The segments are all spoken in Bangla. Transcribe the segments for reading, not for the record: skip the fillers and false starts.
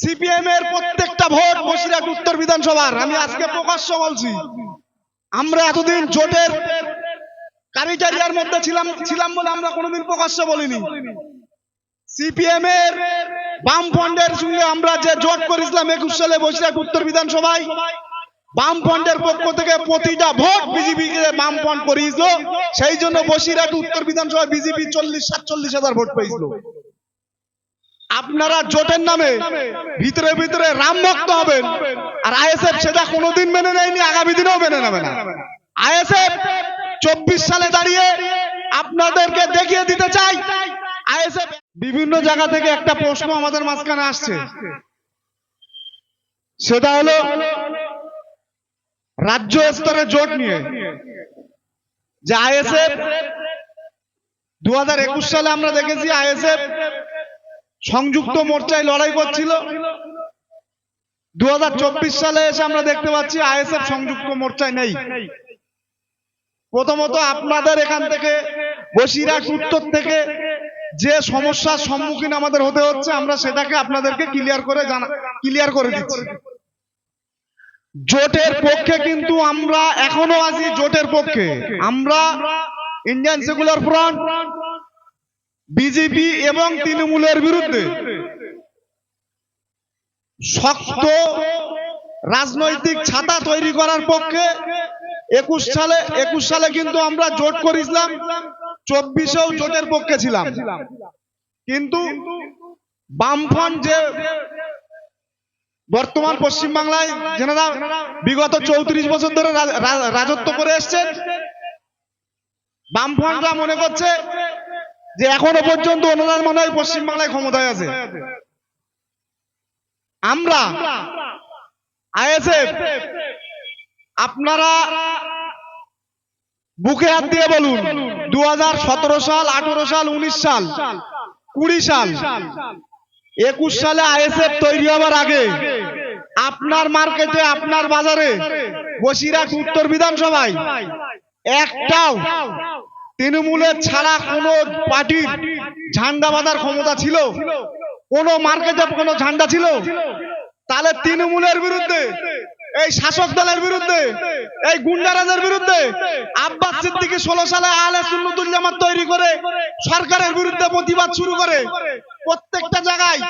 সিপিএম এর প্রত্যেকটা ভোট বসিরহাট উত্তর বিধানসভার। আমি আজকে প্রকাশ্য বলছি, আমরা এতদিন জোটের ক্রাইটেরিয়ার মধ্যে ছিলাম বলে আমরা কোনোদিন প্রকাশ্য বলিনি। সিপিএম এর বামফ্রন্টের সঙ্গে আমরা যে জোট করেছিলাম 21 সালে বসিরহাট উত্তর বিধানসভায়, বামফ্রন্টের পক্ষ থেকে প্রতিটা ভোট বিজেপি কে বামফ্রন্ট করিয়েছিল। সেই জন্য বসিরহাট উত্তর বিধানসভায় বিজেপি 40-47 হাজার ভোট পেয়েছিল। আপনারা জোটের নামে ভিতরে ভিতরে রাম ভক্ত হবেন, আর আইএসএফ সেটা কোনোদিন মেনে নেয়নি, আগামী দিনেও মেনে নেবে না। আইএসএফ 24 সালে দাঁড়িয়ে আপনাদেরকে দেখিয়ে দিতে চাই। আইএসএফ বিভিন্ন জায়গা থেকে একটা প্রশ্ন আমাদের মাঝখানে আসছে, সেটা হলো রাজ্য স্তরে জোট নিয়ে, যে আইএসএফ 2021 সালে আমরা দেখেছি আইএসএফ সংযুক্ত মোর্চায় লড়াই করছিল। 2024 সালে এসে আমরা দেখতে পাচ্ছি আইএসএফ সংযুক্ত মোর্চায় নেই। প্রথমত আপনাদের এখান থেকে বসিরহাট উত্তর থেকে যে সমস্যার সম্মুখীন আমাদের হতে হচ্ছে, আমরা সেটাকে আপনাদেরকে ক্লিয়ার করে দিচ্ছি। জোটের পক্ষে কিন্তু আমরা এখনো আছি, জোটের পক্ষে। আমরা ইন্ডিয়ান সেকুলার ফ্রন্ট, বিজেপি এবং তৃণমূলের বিরুদ্ধে শক্ত রাজনৈতিক ছাতা তৈরি করার পক্ষে 21 সালে কিন্তু আমরা জোট করেছিলাম, 24-এও জোটের পক্ষে ছিলাম। কিন্তু বামফ্রন্ট যে বর্তমান পশ্চিমবাংলায় যেনারা বিগত 34 বছর ধরে রাজত্ব করে এসছেন, বামফ্রন্টরা মনে করছে যে এখনো পর্যন্ত ওনারা মনে হয় পশ্চিমবাংলায় ক্ষমতায় আছে। আমরা আইএসএফ, আপনারা বুকে হাত দিয়ে বলুন, 2017 সাল, 18 সাল, 19 সাল, 20 সাল, 21 সালে আইএসএফ তৈরি হবার আগে আপনার মার্কেটে, আপনার বাজারে, বসিরহাট উত্তর বিধানসভায় একটাও তৃণমূলের ছাড়া কোন পার্টির ঝান্ডা বাঁধার ক্ষমতা ছিল? কোন মার্কেটে কোন ঝান্ডা ছিল? তাহলে তৃণমূলের বিরুদ্ধে, এই শাসক দলের বিরুদ্ধে, এই গুন্ডারাজের বিরুদ্ধে আব্বাস সিদ্দিকী 16 সালে আহলে সুন্নাতুল জামাত তৈরি করে সরকারের বিরুদ্ধে প্রতিবাদ শুরু করে। প্রত্যেকটা জায়গায়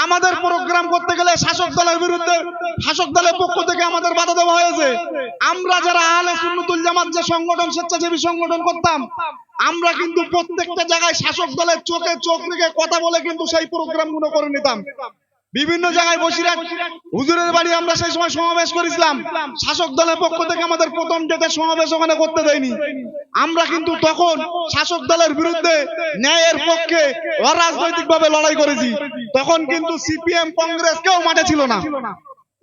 আমাদের প্রোগ্রাম করতে গেলে শাসক দলের বিরুদ্ধে, শাসক দলের পক্ষ থেকে আমাদের বাধা দেওয়া হয়েছে। আমরা যারা আহলে সুন্নাতুল জামাত যে সংগঠন, স্বেচ্ছাসেবী সংগঠন করতাম, আমরা কিন্তু প্রত্যেকটা জায়গায় শাসক দলের চোখে চোখ রেখে কথা বলে কিন্তু সেই প্রোগ্রামগুলো করে নিতাম। বিভিন্ন জায়গায় বসিরহাট হুজুরের বাড়ি আমরা সেই সময় সমাবেশ করেছিলাম, শাসক দলের পক্ষ থেকে আমাদের প্রথম ডেটের সমাবেশ ওখানে করতে দেয়নি। আমরা কিন্তু তখন শাসক দলের বিরুদ্ধে, ন্যায়ের পক্ষে অরাজনৈতিক ভাবে লড়াই করেছি। তখন কিন্তু সিপিএম, কংগ্রেস কেউ মাঠে ছিল না।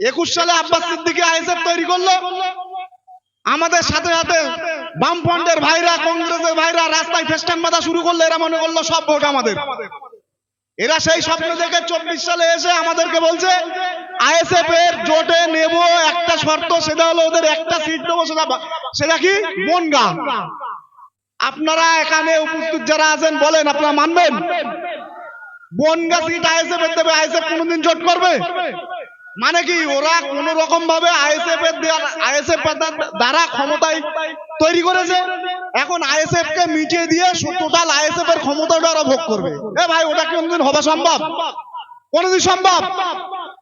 21 সালে আব্বাস সিদ্দিকী আইএসএফ তৈরি করলো, আমাদের সাথে সাথে বামফ্রন্টের ভাইরা, কংগ্রেসের ভাইরা রাস্তায় ফেস্টান বাঁধা শুরু করলো। এরা মনে করলো সব ভোট আমাদের। এরা সেই স্বপ্ন দেখে 24 সালে এসে আমাদেরকে বলছে আইএসএফ এর জোটে নেব, একটা শর্ত, সেটা হলো ওদের একটা সিট দেবো, সেটা কি? বনগাঁ। আপনারা এখানে উপস্থিত যারা আছেন বলেন, আপনারা মানবেন? বনগাঁ সিট আইএসএফ এর দেবে? আইএসএফ কোনোদিন জোট করবে? মানে কি, ওরা কোন রকম ভাবে আইএসএফ দ্বারা ক্ষমতায় তৈরি করেছে। এখন আইএসএফ কে মিটিয়ে দিয়ে টোটাল আইএসএফ এর ক্ষমতাটা ওরা ভোগ করবে। এ ভাই, ওটা কোনদিন হওয়া সম্ভব? কোনদিন সম্ভব?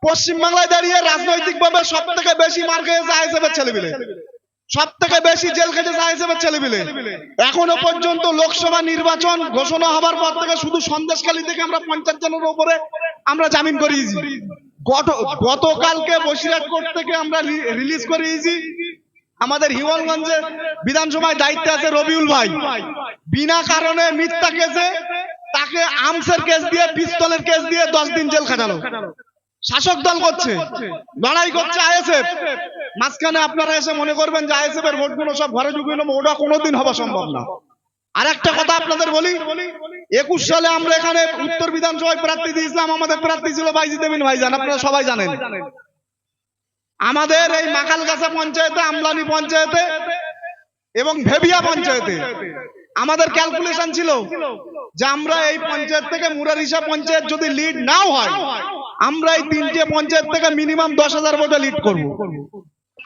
পশ্চিমবাংলায় দাঁড়িয়ে রাজনৈতিক ভাবে সব থেকে বেশি মার খেয়েছে আইএসএফ এর ছেলেপিলে, সব থেকে বেশি জেল খেটেছে আইএসএফ এর ছেলেপিলে। এখনো পর্যন্ত লোকসভা নির্বাচন ঘোষণা হবার পর থেকে শুধু সন্দেশখালী থেকে আমরা 50 জনের উপরে আমরা জামিন করিয়েছি। গতকালকে বসিরহাট কোর্ট থেকে আমরা রিলিজ করিয়েছি আমাদের হিওয়ালগঞ্জে বিধানসভায় দায়িত্বে আছে রবিউল ভাই, বিনা কারণে মিথ্যা কেসে তাকে আর্মসের কেস দিয়ে, পিস্তলের কেস দিয়ে 10 দিন জেল খাটালো। শাসক দল করছে, লড়াই করছে আইএসএফ। মাঝখানে আপনারা এসে মনে করবেন যে আইএসএফ এর ভোটগুলো সব ঘরে ঢুকিয়ে নেবো, ওটা কোনোদিন হওয়া সম্ভব না। আর একটা কথা আপনাদের বলি, 21 সালে আমরা এখানে উত্তর বিধানসভায় প্রার্থী দিয়েছিলাম। আমাদের প্রার্থী ছিল বাইজিদ আমিন ভাইজান, আপনারা সবাই জানেন। আমাদের এই মাকালগাছা পঞ্চায়েতে, আমলানি পঞ্চায়েতে এবং ভেবিয়া পঞ্চায়েতে আমাদের ক্যালকুলেশন ছিল যে আমরা এই পঞ্চায়েত থেকে মুরারিশা পঞ্চায়েত যদি লিড নাও হয়, আমরা এই 3টে পঞ্চায়েত থেকে মিনিমাম 10,000 ভোটে লিড করব।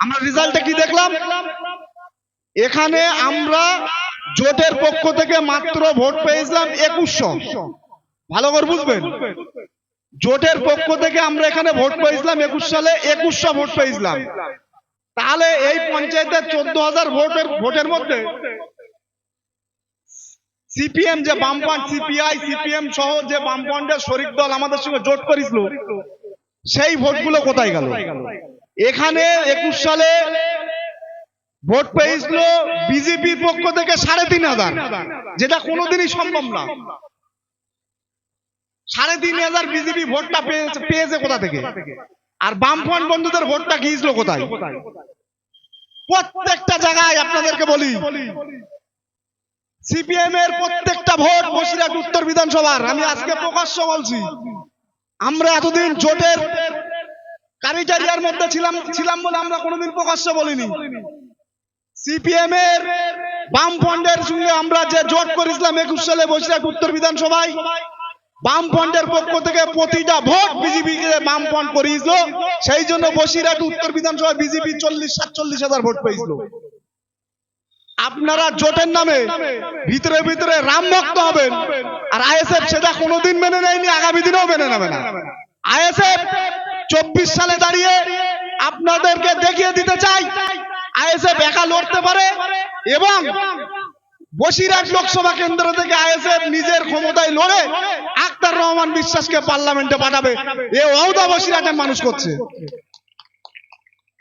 আমরা রেজাল্টে কি দেখলাম, এখানে আমরা জোটের পক্ষ থেকে মাত্র ভোট পেয়েছিলাম 2100। ভালো করে বুঝবেন, জোটের পক্ষ থেকে আমরা এখানে ভোট পেয়েছিলাম 21 সালে 2100 ভোট পেয়েছিলাম। তাহলে এই পঞ্চায়েতের 14,000 ভোটের মধ্যে সিপিএম যে বামফ্রন্ট, সিপিআই, সিপিএম সহ যে বামফ্রন্টের শরিক দল আমাদের সঙ্গে জোট করেছিল, সেই ভোটগুলো কোথায় গেল? এখানে 21 সালে ভোট পেয়েছিল বিজেপির পক্ষ থেকে 3,500, যেটা কোনোদিনই সম্ভব না। 3,500 বিজেপি ভোটটা পেয়েছে কোথা থেকে? আর বামফ্রন্ট বন্ধুদের ভোটটা গিয়েছিল কোথায়? প্রত্যেকটা জায়গায় আপনাদেরকে বলি, সিপিএম এর প্রত্যেকটা ভোট বসিরহাট উত্তর বিধানসভার, আমি আজকে প্রকাশ্য বলছি, আমরা এতদিন জোটের কারিটারিয়ার মধ্যে ছিলাম বলে আমরা কোনোদিন প্রকাশ্য বলিনি। সিপিএম এর বামফ্রন্টের সঙ্গে আমরা যে জোট করেছিলাম 21 সালে বসিরহাট উত্তর বিধানসভায়, বামফ্রন্টের পক্ষ থেকে প্রতিটা ভোট বিজেপি বামফ্রন্ট করিয়েছিল, সেই জন্য বসিরহাট উত্তর বিধানসভায় বিজেপি 40-47,000 ভোট পেয়েছিল। আপনারা জোটের নামে ভিতরে ভিতরে রাম ভক্ত হবেন, আর আইএসএফ সেটা কোনোদিন মেনে নেয়নি, আগামী দিনেও মেনে নেবে না। আইএসএফ 24 সালে দাঁড়িয়ে আপনাদেরকে দেখিয়ে দিতে চাই আইএসএফ একা লড়তে পারে, এবং বসিরহাট লোকসভা কেন্দ্র থেকে আইএসএফ নিজের ক্ষমতায় লড়ে আখতার রহমান বিশ্বাসকে পার্লামেন্টে পাঠাবে, এ ওয়াদা বসিরহাটের মানুষ করছে।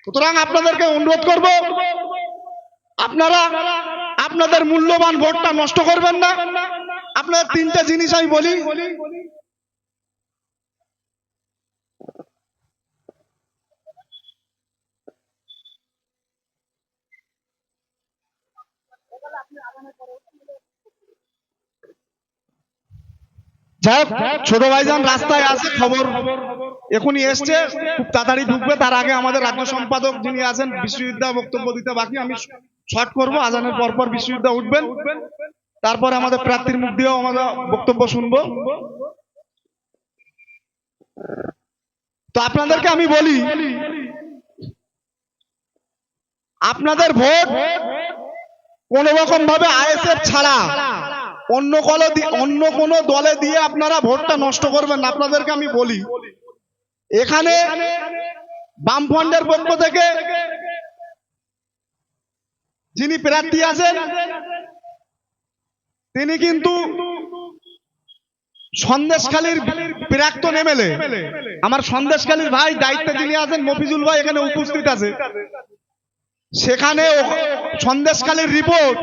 সুতরাং আপনাদেরকে অনুরোধ করব, আপনারা আপনাদের মূল্যবান ভোটটা নষ্ট করবেন না। আপনাদের 3টে জিনিস আমি বলি। যাই হোক, ছোট ভাইজান রাস্তায় আছে, খবর এখনই এসছে, খুব তাড়াতাড়ি ঢুকবে। তার আগে আমাদের রাজ্য সম্পাদক যিনি আছেন বিশ্ববিদ্যা বক্তব্য দিতে বাকি, আমি শর্ট করব। আজানের পরপর বিশ্ববিদ্যা উঠবেন, তারপরে আমাদের প্রার্থীর মুখ দিয়েও আমাদের বক্তব্য শুনবো। তো আপনাদেরকে আমি বলি, আপনাদের ভোট কোন রকম ভাবে আইএসএফ ছাড়া অন্য কোন দলে দিয়ে আপনারা ভোটটা নষ্ট করবেন না। আপনাদেরকে আমি বলি, এখানে বামফ্রন্টের পক্ষ থেকে যিনি প্রার্থী আছেন, তিনি কিন্তু সন্দেশখালীর প্রাক্তন এমএলএ। আমার সন্দেশখালীর ভাই দায়িত্বে যিনি আছেন মফিজুল ভাই এখানে উপস্থিত আছে। সেখানে সন্দেশখালীর রিপোর্ট,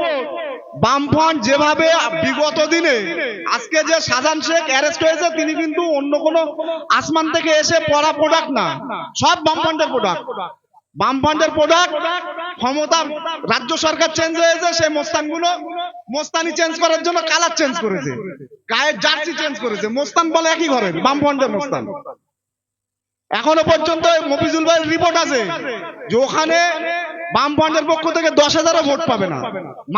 বামফ্রন্ট যেভাবে বিগত দিনে, আজকে যে শাহজাহান শেখ অ্যারেস্ট হয়েছে, তিনি কিন্তু অন্য কোনো আসমান থেকে এসে পড়া প্রোডাক্ট না, সব বামফ্রন্টের প্রোডাক্ট। বামফ্রন্টের প্রোডাক্ট, ক্ষমতা রাজ্য সরকার চেঞ্জ হয়েছে, সেই মোস্তানি চেঞ্জ করার জন্য কালার চেঞ্জ করেছে, গায়ের জার্সি চেঞ্জ করেছে। মোস্তান বলে একই ঘরের, বামফ্রন্টের মোস্তান। এখনো পর্যন্ত মফিজুল ভাইয়ের রিপোর্ট আছে যে ওখানে বামফ্রন্টের পক্ষ থেকে 10,000 ভোট পাবে না।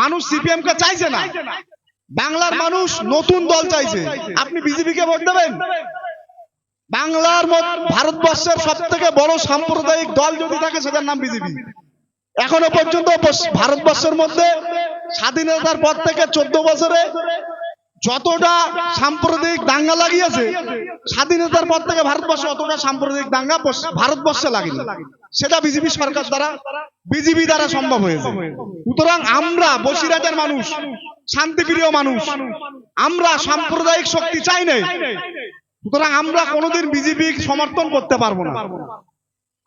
মানুষ সিপিএম কে চাইছে না, বাংলার মানুষ নতুন দল চাইছে। আপনি বিজেপি কে ভোট দেবেন? বাংলার ভারতবর্ষের সব থেকে বড় সাম্প্রদায়িক দল যদি থাকে সেটার নাম বিজেপি। এখনো পর্যন্ত ভারতবর্ষের মধ্যে স্বাধীনতার পর থেকে 14 বছরে যতটা সাম্প্রদায়িক দাঙ্গা লাগিয়েছে, স্বাধীনতার পর থেকে ভারতবর্ষে অতটা সাম্প্রদায়িক দাঙ্গা ভারতবর্ষে লাগেনি। সেটা বিজেপি সরকার দ্বারা, বিজেপি দ্বারা সম্ভব হয়েছে। সুতরাং আমরা বসিরহাটের মানুষ, শান্তিপ্রিয় মানুষ, আমরা সাম্প্রদায়িক শক্তি চাই না। সুতরাং আমরা কোনোদিন বিজেপি সমর্থন করতে পারবো না।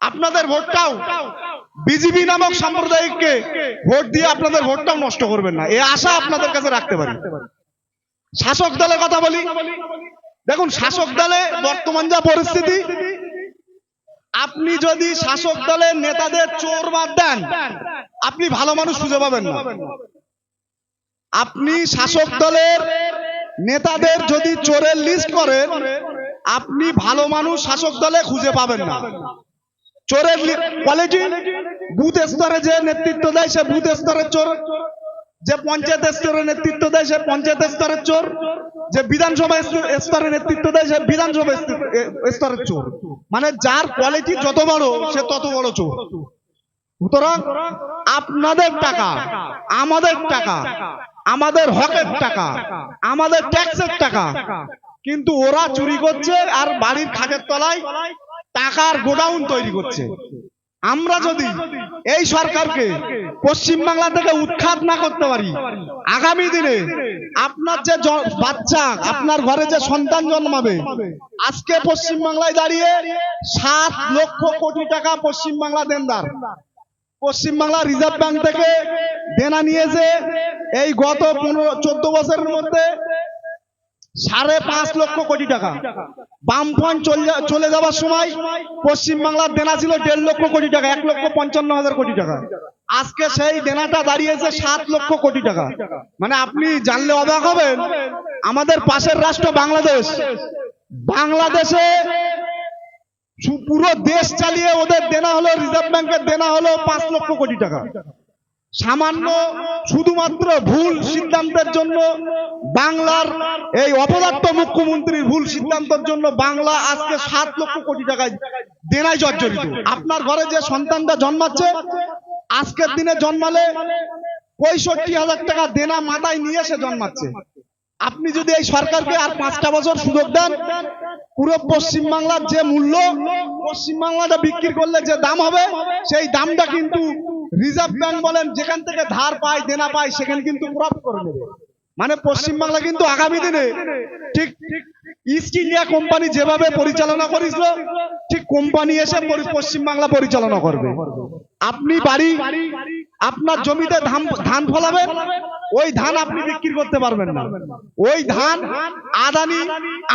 আপনাদের ভোটটাও বিজেপি নামক সাম্প্রদায়িককে ভোট দিয়ে আপনাদের ভোটটাও নষ্ট করবেন না, এই আশা আপনাদের কাছে রাখতে পারি। শাসক দলের কথা বলি, দেখুন শাসক দলে বর্তমান যা পরিস্থিতি, আপনি যদি শাসক দলের নেতাদের চোর বাদ দেন, আপনি ভালো মানুষ খুঁজে পাবেন না। আপনি শাসক দলের নেতাদের যদি চোরের লিস্ট করেন, আপনি ভালো মানুষ শাসক দলে খুঁজে পাবেন না। চোরের কোয়ালিটি বুথ স্তরে যে নেতৃত্ব দেয়, সে বুথ স্তরের চোর। যে পঞ্চায়েত স্তরের নেতৃত্ব দেয় সে পঞ্চায়েত স্তরের চোর, যে বিধানসভা স্তরের নেতৃত্ব দেয় সে বিধানসভা স্তরের চোর। মানে যার কোয়ালিটি যত বড় সে তত বড় চোর। সুতরাং আপনাদের টাকা, আমাদের টাকা, আমাদের হকের টাকা, আমাদের ট্যাক্সের টাকা কিন্তু ওরা চুরি করছে আর বাড়ির খাটের তলায় টাকার গোডাউন তৈরি করছে। আমরা যদি এই সরকারকে পশ্চিমবাংলা থেকে উৎখাত না করতে পারি, আগামী দিনে আপনার যে বাচ্চা, আপনার ঘরে যে সন্তান জন্মাবে, আজকে পশ্চিমবাংলায় দাঁড়িয়ে 7 লক্ষ কোটি টাকা পশ্চিমবাংলা দেনদার। পশ্চিমবাংলা রিজার্ভ ব্যাংক থেকে দেনা নিয়েছে এই গত 14 বছরের মধ্যে 5.5 লক্ষ কোটি টাকা। বামফ্রন্ট চলে যাওয়ার সময় পশ্চিমবাংলার দেনা ছিল 1.5 লক্ষ কোটি টাকা, 1,55,000 কোটি টাকা। আজকে সেই দেনাটা দাঁড়িয়েছে 7 লক্ষ কোটি টাকা। মানে আপনি জানলে অবাক হবেন, আমাদের পাশের রাষ্ট্র বাংলাদেশ, বাংলাদেশে পুরো দেশ চালিয়ে ওদের দেনা হলো, রিজার্ভ ব্যাংকের দেনা হলো 5 লক্ষ কোটি টাকা। সামান্য শুধুমাত্র ভুল সিদ্ধান্তের জন্য, বাংলার এই অপদার্থ মুখ্যমন্ত্রীর ভুল সিদ্ধান্তের জন্য বাংলা আজকে 7 লক্ষ কোটি টাকায় দেনায় জর্জরিত। আপনার ঘরে যে সন্তানটা জন্মাচ্ছে, আজকের দিনে জন্মালে 65,000 টাকা দেনা মাথায় নিয়ে সে জন্মাচ্ছে। আপনি যদি এই সরকারকে আর 5টা বছর সুযোগ দেন, পুরো পশ্চিমবাংলার যে মূল্য, পশ্চিমবাংলাটা বিক্রি করলে যে দাম হবে, সেই দামটা কিন্তু রিজার্ভ ব্যাংক বলেন যেখান থেকে ধার পায়, দেনা পায়, সেখানে কিন্তু প্রফিট করে নেবে। মানে পশ্চিমবাংলা কিন্তু আগামী দিনে ঠিক ইস্ট ইন্ডিয়া কোম্পানি যেভাবে পরিচালনা করেছিল, ঠিক কোম্পানি এসে পশ্চিমবাংলা পরিচালনা করবে। আপনি বাড়ি, আপনার জমিতে ধান ফলাবেন, ওই ধান আপনি বিক্রি করতে পারবেন না। ওই ধান আদানি,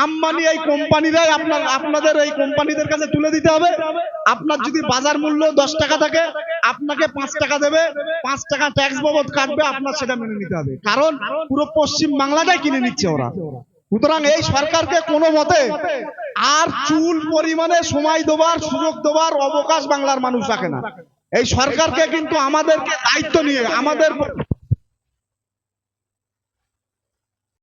আম্বানি এই কোম্পানিরাই আপনাদের এই কোম্পানিদের কাছে তুলে দিতে হবে। আপনার যদি বাজার মূল্য 10 টাকা থাকে, আপনাকে 5 টাকা দেবে, 5 টাকা ট্যাক্স বাবদ কাটবে, আপনার সেটা মেনে নিতে হবে। কারণ পুরো পশ্চিম বাংলাটাই কিনে নিচ্ছে ওরা। সুতরাং এই সরকারকে কোনো মতে আর চুল পরিমাণে সময় দেওয়ার, সুযোগ দেওয়ার অবকাশ বাংলার মানুষ রাখে না। এই সরকারকে কিন্তু আমাদেরকে দায়িত্ব নিয়ে, আমাদের